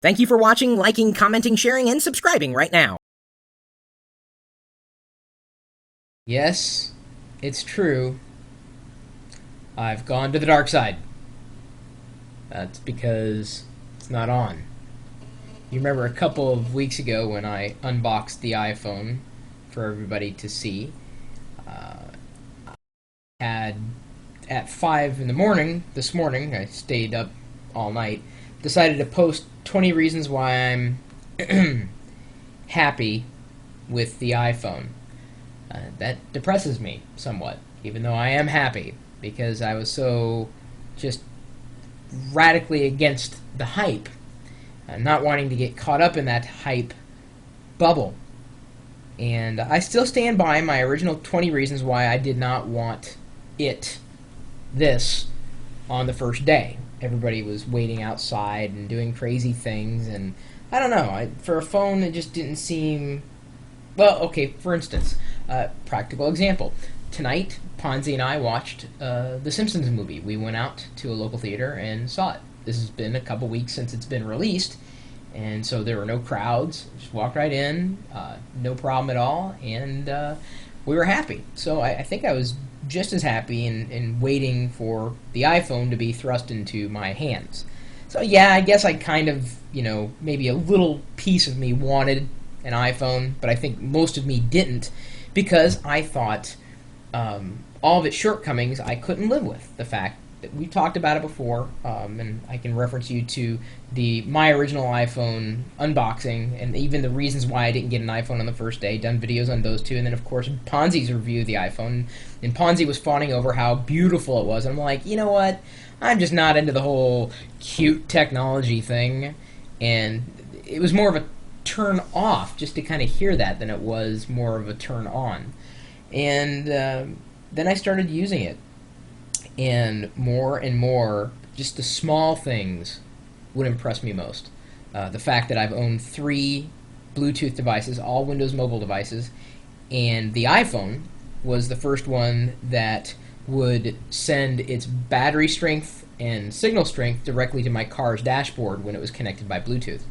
Thank you for watching, liking, commenting, sharing, and subscribing right now. Yes, it's true. I've gone to the dark side. That's because it's not on. You remember a couple of weeks ago when I unboxed the iPhone for everybody to see? Had at 5 in the morning this morning, I stayed up all night, decided to post 20 reasons why I'm happy with the iPhone. That depresses me somewhat, even though I am happy because I was so just radically against the hype, not wanting to get caught up in that hype bubble. And I still stand by my original 20 reasons why I did not want this, on the first day. Everybody was waiting outside and doing crazy things, and I don't know. For a phone, it just didn't seem. Well, okay, for instance, practical example. Tonight, Ponzi and I watched the Simpsons movie. We went out to a local theater and saw it. This has been a couple weeks since it's been released, and so there were no crowds. Just walked right in, no problem at all, and we were happy. So I think I was just as happy in waiting for the iPhone to be thrust into my hands. So yeah, I guess I kind of, maybe a little piece of me wanted an iPhone, but I think most of me didn't because I thought all of its shortcomings I couldn't live with. The fact that we talked about it before, and I can reference you to my original iPhone unboxing and even the reasons why I didn't get an iPhone on the first day, done videos on those two, and then of course Ponzi's review of the iPhone, and Ponzi was fawning over how beautiful it was, and I'm like, you know what, I'm just not into the whole cute technology thing, and it was more of a turn off just to kind of hear that than it was more of a turn on. And then I started using it, and more, just the small things would impress me most. The fact that I've owned 3 Bluetooth devices, all Windows mobile devices, and the iPhone was the first one that would send its battery strength and signal strength directly to my car's dashboard when it was connected by Bluetooth.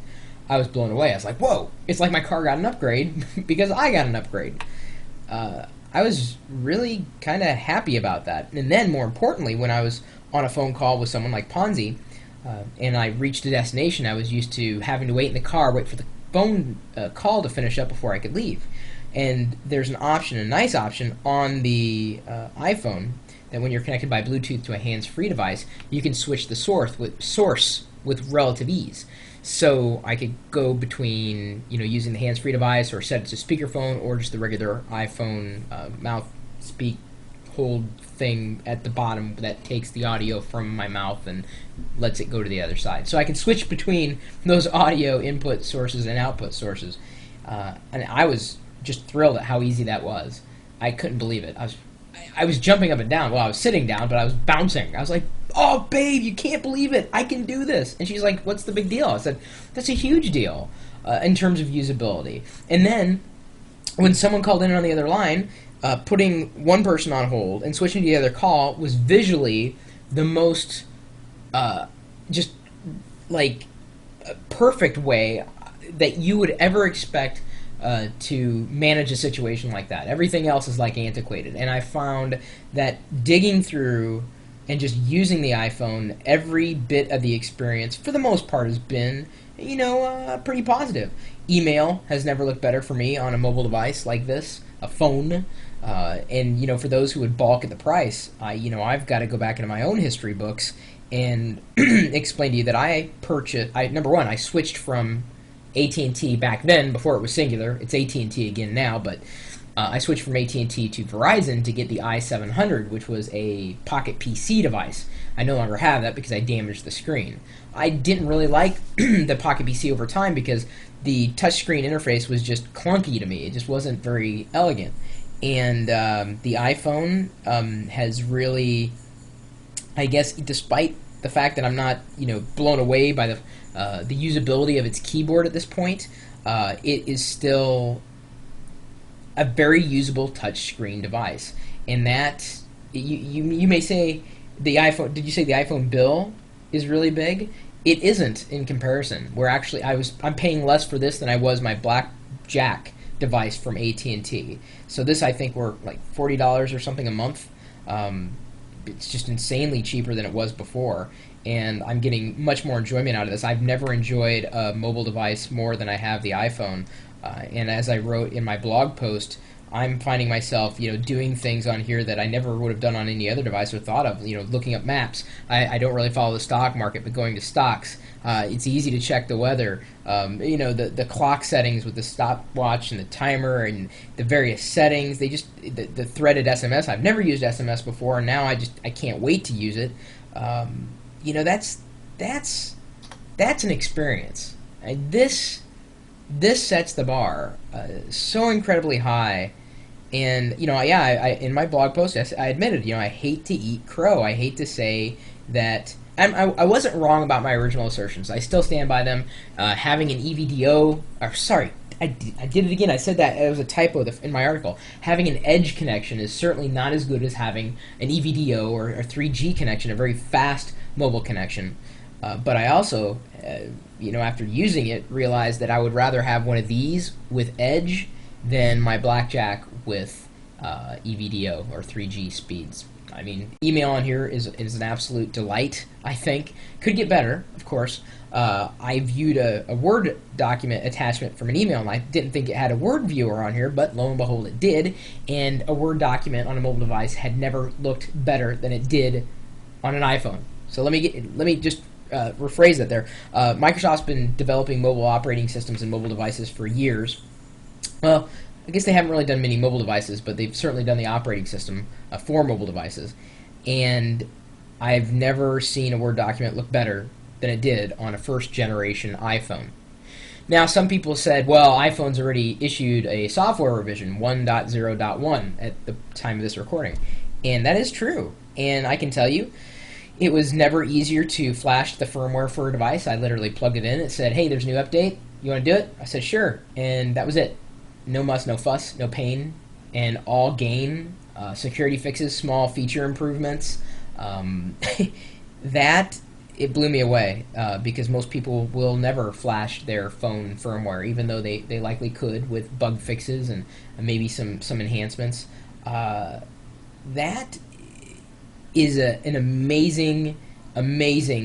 I was blown away. I was like, whoa, it's like my car got an upgrade because I got an upgrade. I was really kind of happy about that. And then, more importantly, when I was on a phone call with someone like Ponzi, and I reached a destination, I was used to having to wait in the car, wait for the phone call to finish up before I could leave. And there's an option, a nice option, on the iPhone that when you're connected by Bluetooth to a hands-free device, you can switch the source with relative ease. So I could go between, using the hands-free device or set it to speakerphone or just the regular iPhone mouth speak hold thing at the bottom that takes the audio from my mouth and lets it go to the other side. So I can switch between those audio input sources and output sources. And I was just thrilled at how easy that was. I couldn't believe it. I was jumping up and down. Well, I was sitting down, but I was bouncing. I was like, oh, babe, you can't believe it. I can do this. And she's like, what's the big deal? I said, that's a huge deal in terms of usability. And then when someone called in on the other line, putting one person on hold and switching to the other call was visually the most just like perfect way that you would ever expect to manage a situation like that. Everything else is like antiquated, and I found that digging through and just using the iPhone, every bit of the experience, for the most part, has been, pretty positive. Email has never looked better for me on a mobile device like this, a phone. And for those who would balk at the price, I've got to go back into my own history books and explain to you that number one, I switched from AT&T back then, before it was singular. It's AT&T again now, but I switched from AT&T to Verizon to get the i700, which was a pocket PC device. I no longer have that because I damaged the screen. I didn't really like the pocket PC over time because the touchscreen interface was just clunky to me. It just wasn't very elegant. And the iPhone has really, I guess, despite the fact that I'm not, blown away by the usability of its keyboard at this point, it is still a very usable touchscreen device. And that you may say the iPhone. Did you say the iPhone bill is really big? it isn't in comparison. We're actually I'm paying less for this than I was my Blackjack device from AT&T. So this, I think, were like $40 or something a month. It's just insanely cheaper than it was before, and I'm getting much more enjoyment out of this. I've never enjoyed a mobile device more than I have the iPhone. And as I wrote in my blog post, I'm finding myself, doing things on here that I never would have done on any other device or thought of. Looking up maps. I don't really follow the stock market, but going to stocks. It's easy to check the weather. The clock settings with the stopwatch and the timer and the various settings. The threaded SMS. I've never used SMS before, and now I can't wait to use it. That's an experience. And this sets the bar so incredibly high. And I in my blog post I admitted, I hate to eat crow. I hate to say that I wasn't wrong about my original assertions. I still stand by them. Having an EVDO, or sorry, I did it again. I said that it was a typo in my article. Having an edge connection is certainly not as good as having an EVDO or 3G connection, a very fast mobile connection. But I also, after using it, realized that I would rather have one of these with edge than my Blackjack with EVDO or 3G speeds. I mean, email on here is an absolute delight, I think. Could get better, of course. I viewed a Word document attachment from an email, and I didn't think it had a Word viewer on here, but lo and behold, it did. And a Word document on a mobile device had never looked better than it did on an iPhone. So let me just rephrase that there. Microsoft's been developing mobile operating systems and mobile devices for years. Well, I guess they haven't really done many mobile devices, but they've certainly done the operating system for mobile devices. And I've never seen a Word document look better than it did on a first-generation iPhone. Now, some people said, well, iPhone's already issued a software revision, 1.0.1, at the time of this recording. And that is true. And I can tell you, it was never easier to flash the firmware for a device. I literally plugged it in. It said, hey, there's a new update. You want to do it? I said, sure. And that was it. No muss, no fuss, no pain, and all gain. Security fixes, small feature improvements. That, it blew me away because most people will never flash their phone firmware, even though they likely could with bug fixes and maybe some enhancements. That is an amazing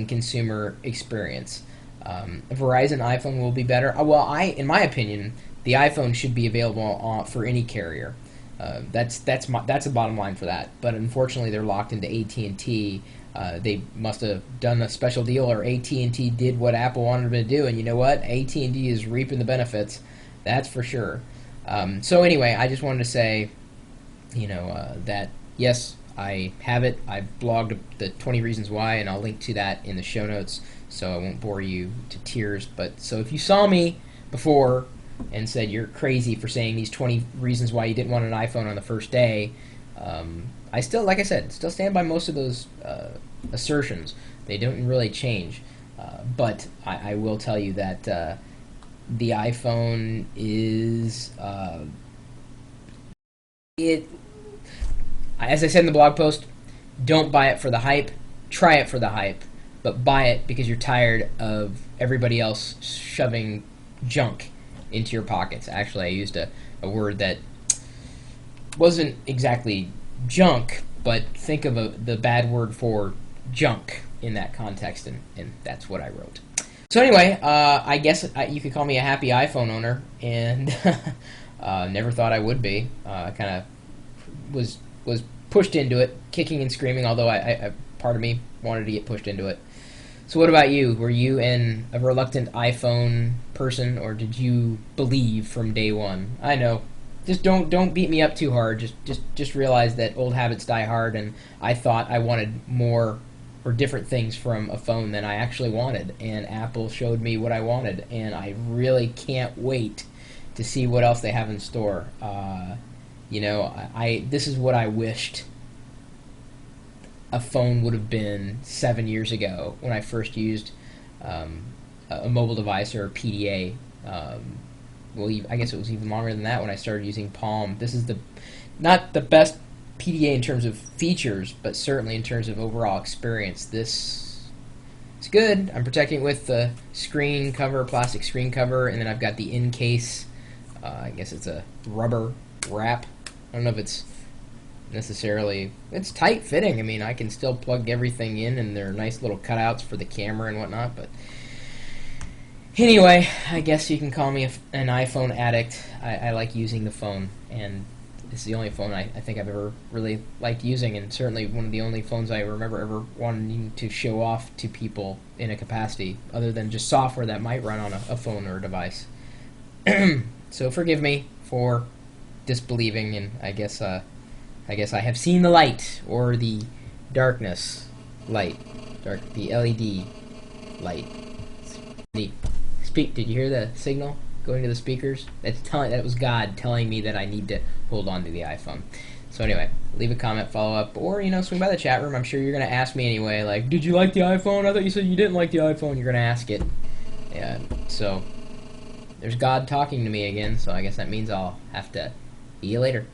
consumer experience. A Verizon iPhone will be better. Well, in my opinion, the iPhone should be available for any carrier. That's the bottom line for that. But unfortunately, they're locked into AT&T. They must have done a special deal, or AT&T did what Apple wanted them to do. And you know what? AT&T is reaping the benefits. That's for sure. So anyway, I just wanted to say, that yes, I have it. I've blogged the 20 reasons why, and I'll link to that in the show notes, so I won't bore you to tears. But so if you saw me before and said you're crazy for saying these 20 reasons why you didn't want an iPhone on the first day, I still, like I said, still stand by most of those assertions. They don't really change. But I will tell you that the iPhone is as I said in the blog post, don't buy it for the hype. Try it for the hype, but buy it because you're tired of everybody else shoving junk into your pockets. Actually, I used a word that wasn't exactly junk, but think of the bad word for junk in that context, and that's what I wrote. So anyway, I guess you could call me a happy iPhone owner, and never thought I would be. I kind of was pushed into it, kicking and screaming, although I part of me wanted to get pushed into it. So what about you? Were you a reluctant iPhone person, or did you believe from day one? I know. Just don't beat me up too hard. Just realize that old habits die hard, and I thought I wanted more or different things from a phone than I actually wanted, and Apple showed me what I wanted, and I really can't wait to see what else they have in store. This is what I wished a phone would have been 7 years ago when I first used a mobile device or a PDA. I guess it was even longer than that when I started using Palm. This is not the best PDA in terms of features, but certainly in terms of overall experience. This It's good. I'm protecting it with the screen cover, plastic screen cover, and then I've got the in case. I guess it's a rubber wrap. I don't know if it's necessarily... It's tight fitting. I mean, I can still plug everything in, and there are nice little cutouts for the camera and whatnot, but... Anyway, I guess you can call me an iPhone addict. I like using the phone, and it's the only phone I think I've ever really liked using, and certainly one of the only phones I remember ever wanting to show off to people in a capacity, other than just software that might run on a phone or a device. So forgive me for disbelieving, and I guess I have seen the light, or the darkness light, the LED light. Did you hear the signal going to the speakers? That was God telling me that I need to hold on to the iPhone. So anyway, leave a comment, follow up, or swing by the chat room. I'm sure you're gonna ask me anyway. Like, did you like the iPhone? I thought you said you didn't like the iPhone. You're gonna ask it. Yeah. So there's God talking to me again. So I guess that means I'll have to see you later.